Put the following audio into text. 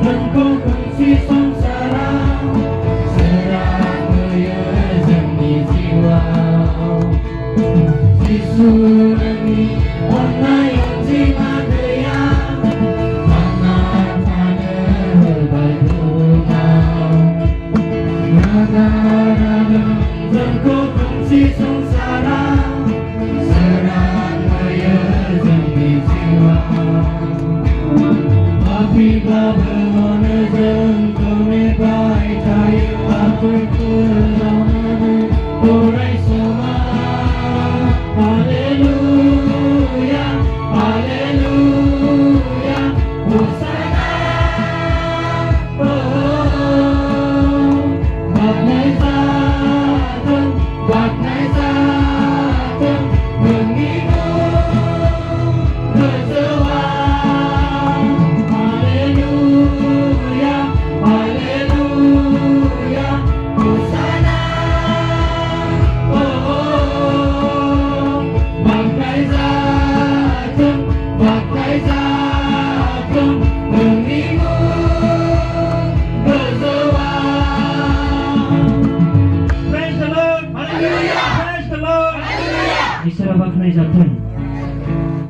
Engkau kunci sengsara, serang menyejem di jiwa. Jisurani warna yang jimadaya, anak pada bergumau. Naga-naga engkau kunci sengsara, serang menyejem di jiwa. Apabila bermonezem kau mebai tayu aku kurang orang